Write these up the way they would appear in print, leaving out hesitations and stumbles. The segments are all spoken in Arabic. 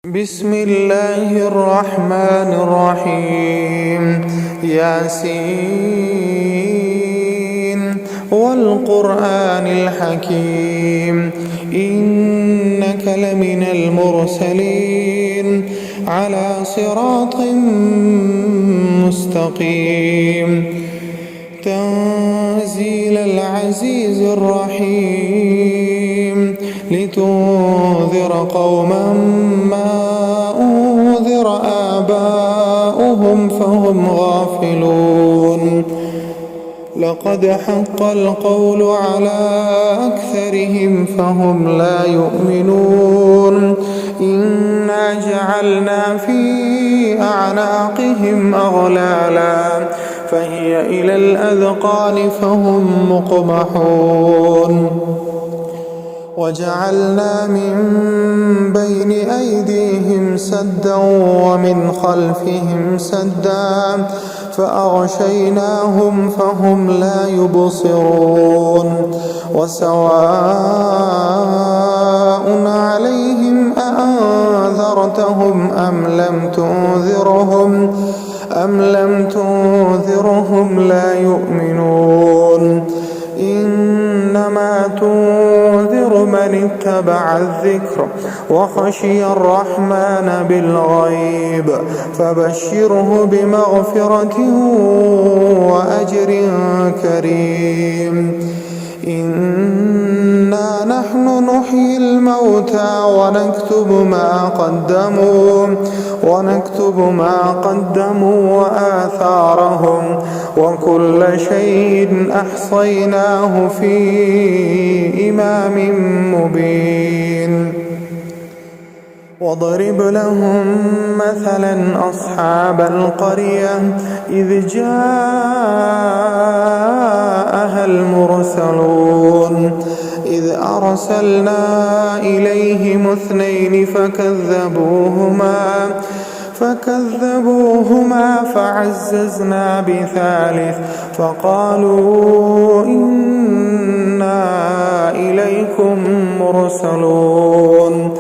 بسم الله الرحمن الرحيم. ياسين والقرآن الحكيم إنك لمن المرسلين على صراط مستقيم تنزيل العزيز الرحيم لتنذر قوما ما أنذر آباؤهم فهم غافلون. لقد حق القول على أكثرهم فهم لا يؤمنون. إنا جعلنا في أعناقهم أغلالا فهي إلى الأذقان فهم مقمحون. وجعلنا من بين أيديهم سدا ومن خلفهم سدا فأغشيناهم فهم لا يبصرون. وسواء عليهم أأنذرتهم أم لم تنذرهم لا يؤمنون. إنما تنذر من اتبع الذكر وخشي الرحمن بالغيب فبشره بمغفرة وأجر كريم. إنا نحن نحيي الموتى ونكتب ما قدموا وآثارهم وكل شيء أحصيناه في إمام مبين. واضرب لهم مثلا أصحاب القرية إذ جاءها المرسلون إذ أرسلنا إليهم اثنين فكذبوهما فعززنا بثالث فقالوا إنا إليكم مرسلون.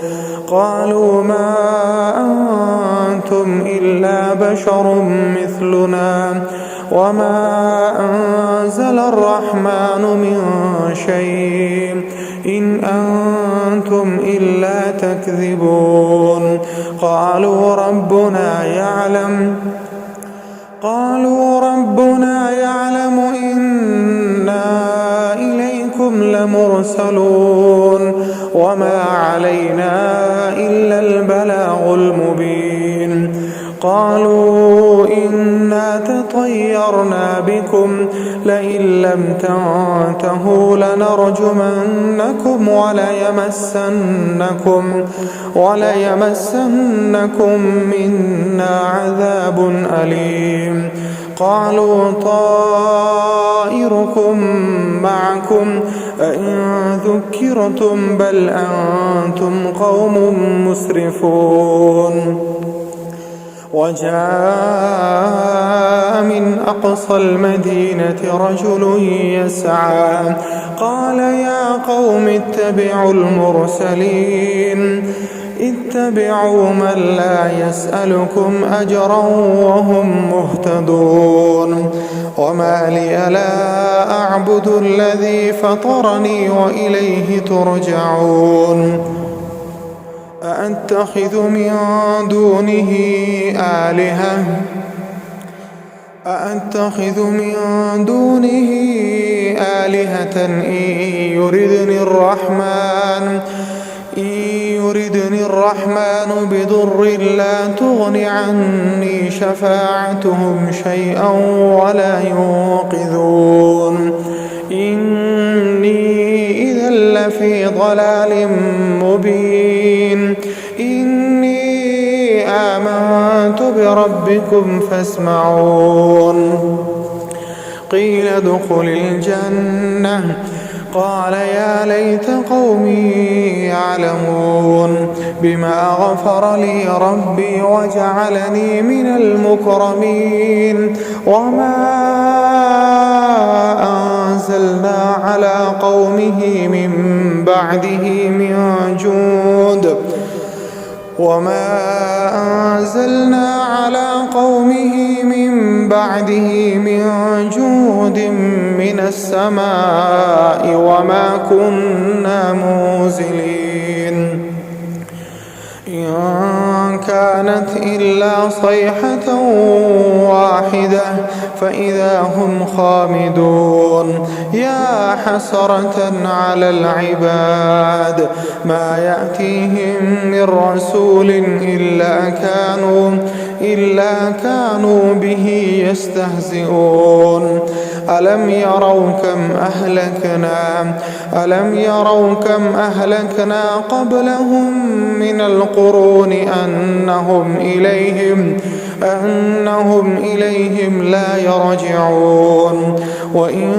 قالوا ما أنتم إلا بشر مثلنا وما أنزل الرحمن من شيء إن أنتم إلا تكذبون. قالوا ربنا يعلم إنا إليكم لمرسلون وما علينا إلا البلاغ المبين. قالوا إنا تطيرنا بكم لئن لم تنتهوا لنرجمنكم وليمسنكم منا عذاب أليم. قالوا طائركم معكم أئن ذكرتم بل أنتم قوم مسرفون. وجاء من أقصى المدينة رجل يسعى قال يا قوم اتبعوا المرسلين اتبعوا من لا يسألكم أجرا وهم مهتدون. وما لي لا أعبد الذي فطرني وإليه ترجعون. أأتخذ من دونه آلهة إن يردني الرحمن بضر لا تغن عني شفاعتهم شيئا ولا ينقذون. إني إذا لفي ضلال مبين. إني آمنت بربكم فاسمعون. قيل ادخل الجنة قال يا ليت قومي يعلمون بما غفر لي ربي وجعلني من المكرمين. وما أنزلنا على قومه من بعده من جند وما أنزلنا على قومه من بعده من جود من السماء وما كنا منزلين إن كانت إلا صيحة واحدة فإذا هم خامدون يا حسرة على العباد ما يأتيهم من رسول إلا كانوا به يستهزئون ألم يروا كم أهلكنا قبلهم من القرون أنهم إليهم لا يرجعون وإن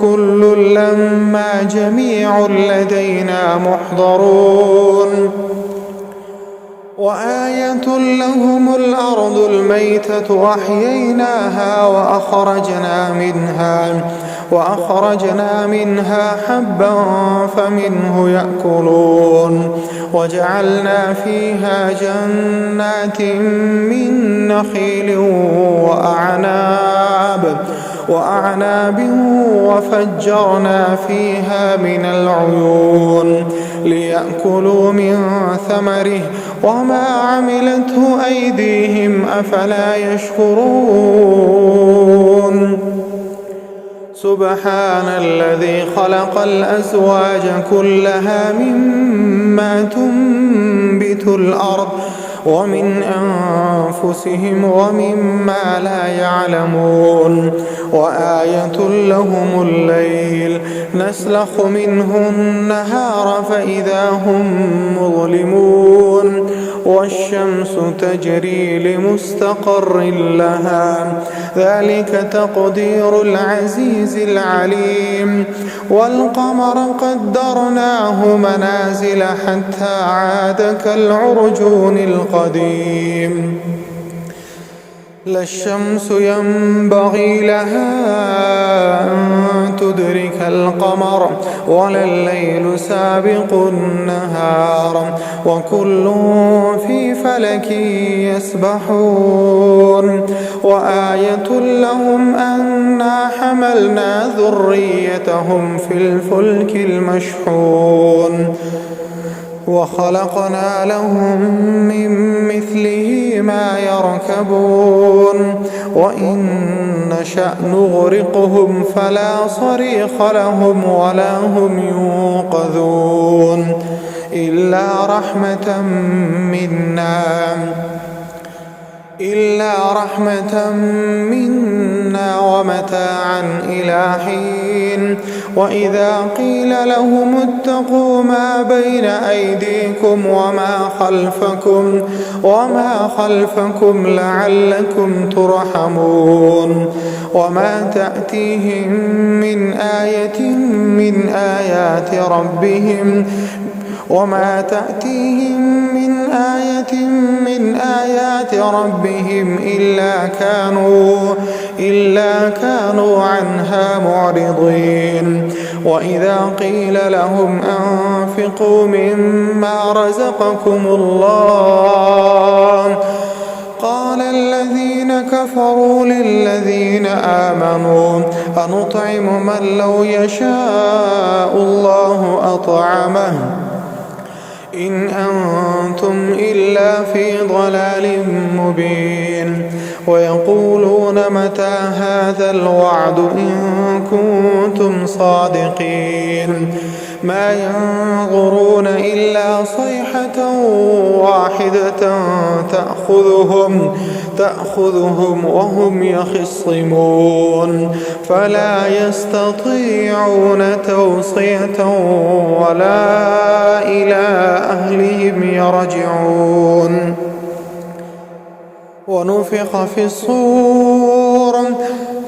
كل لما جميع لدينا محضرون وآية لهم الأرض الميتة أحييناها وأخرجنا منها حبا فمنه يأكلون وجعلنا فيها جنات من نخيل وأعناب وفجرنا فيها من العيون ليأكلوا من ثمره وما عملته أيديهم أفلا يشكرون سبحان الذي خلق الأزواج كلها مما تنبت الأرض ومن أنفسهم ومما لا يعلمون وآية لهم الليل نسلخ منه النهار فإذا هم مظلمون والشمس تجري لمستقر لها ذلك تقدير العزيز العليم والقمر قدرناه منازل حتى عاد كالعرجون القديم لا الشمس ينبغي لها أن تدرك القمر ولا الليل سابق النهار وكل في فلك يسبحون وآية لهم أنا حملنا ذريتهم في الفلك المشحون وخلقنا لهم من مثله ما يركبون وإن نشأ نغرقهم فلا صريخ لهم ولا هم ينقذون إلا رحمة منا ومتاعا إلى حين وإذا قيل لهم اتقوا ما بين أيديكم وما خلفكم لعلكم ترحمون وما تأتيهم من آية من آيات ربهم إلا كانوا عنها معرضين وإذا قيل لهم أنفقوا مما رزقكم الله قال الذين كفروا للذين آمنوا أنطعم من لو يشاء الله أطعمه إن أنتم إلا في ضلال مبين ويقولون متى هذا الوعد إن كنتم صادقين ما ينظرون إلا صيحة واحدة تأخذهم وهم يخصمون فلا يستطيعون توصية ولا إلى أهلهم يرجعون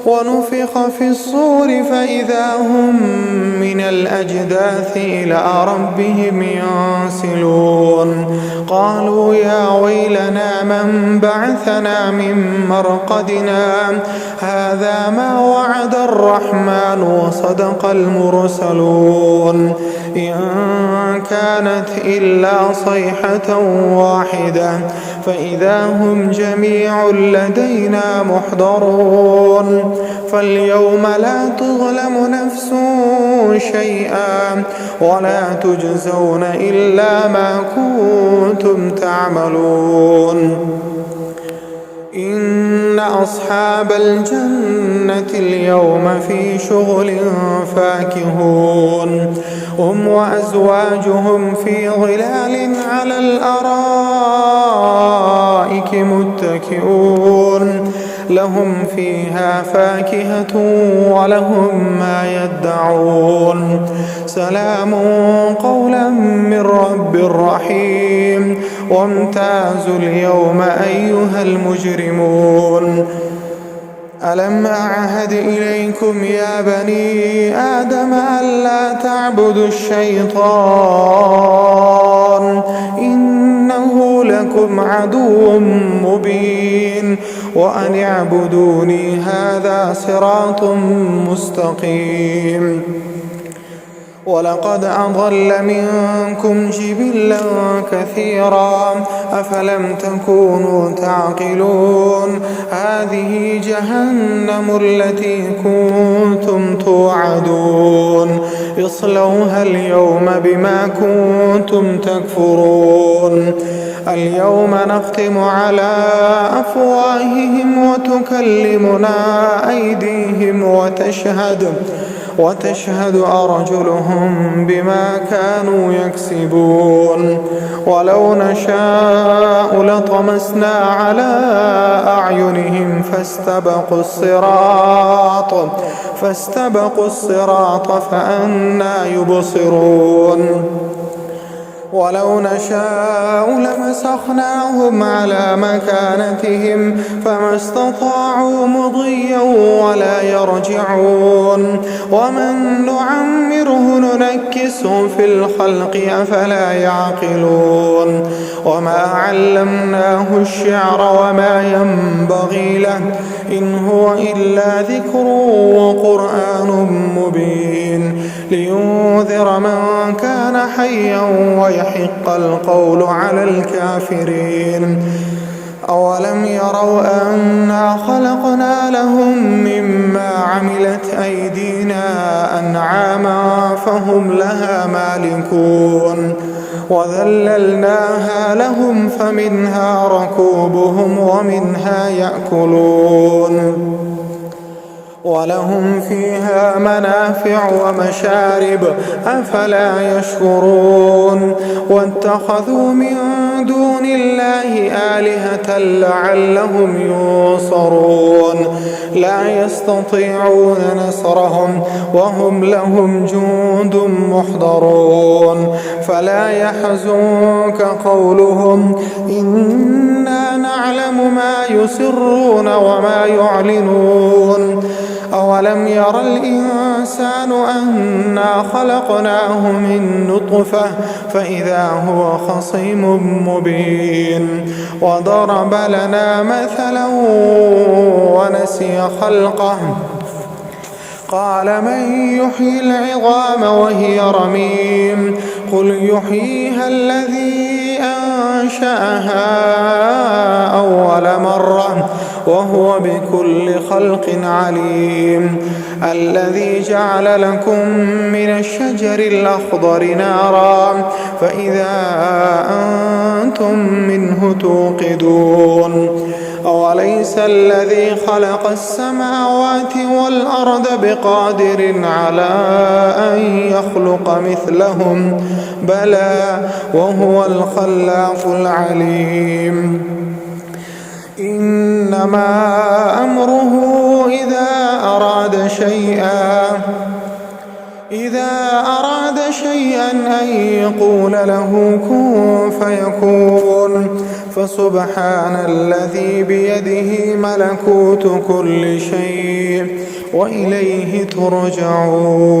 ونفخ في الصور فإذا هم من الأجداث إلى ربهم ينسلون قالوا يا ويلنا من بعثنا من مرقدنا هذا ما وعد الرحمن وصدق المرسلون إن كانت إلا صيحة واحدة فإذا هم جميع لدينا محضرون فاليوم لا تظلم نفس شيئا ولا تجزون إلا ما كنتم تعملون إن أصحاب الجنة اليوم في شغل فاكهون هم وأزواجهم في ظلال على الأرائك متكئون لهم فيها فاكهة ولهم ما يدعون سلام قولا من رب رحيم وامتازوا اليوم أيها المجرمون ألم أعهد إليكم يا بني آدم ألا تعبدوا الشيطان إنه لكم عدو مبين وأن اعبدوني هذا صراط مستقيم ولقد أضل منكم جبلا كثيرا أفلم تكونوا تعقلون هذه جهنم التي كنتم توعدون اصلوها اليوم بما كنتم تكفرون اليوم نختم على أفواههم وتكلمنا أيديهم وتشهد أرجلهم بما كانوا يكسبون ولو نشاء لطمسنا على أعينهم فاستبقوا الصراط فأنى يبصرون ولو نشاء لمسخناهم على مكانتهم فما استطاعوا مضيا ولا يرجعون ومن نعمره ننكسه في الخلق أفلا يعقلون وما علمناه الشعر وما ينبغي له إن هو إلا ذكر وقرآن مبين لينذر من كان حيا ويحق القول على الكافرين أولم يروا أنا خلقنا لهم مما عملت أيدينا أنعاما فهم لها مالكون وذللناها لهم فمنها ركوبهم ومنها يأكلون ولهم فيها منافع ومشارب أفلا يشكرون واتخذوا من دون الله آلهة لعلهم ينصرون لا يستطيعون نصرهم وهم لهم جند محضرون فلا يحزنك قولهم إنا نعلم ما يسرون وما يعلنون أولم ير الإنسان أنا خلقناه من نطفة فإذا هو خصيم مبين وضرب لنا مثلا ونسي خلقه قال من يحيي العظام وهي رميم قل يحييها الذي أنشأها أول مرة وهو بكل خلق عليم الذي جعل لكم من الشجر الأخضر نارا فإذا أنتم منه توقدون أوليس الذي خلق السماوات والأرض بقادر على أن يخلق مثلهم بلى وهو الخلاق العليم إنما أمره إذا أراد شيئا أن يقول له كن فيكون فسبحان الذي بيده ملكوت كل شيء وإليه ترجعون.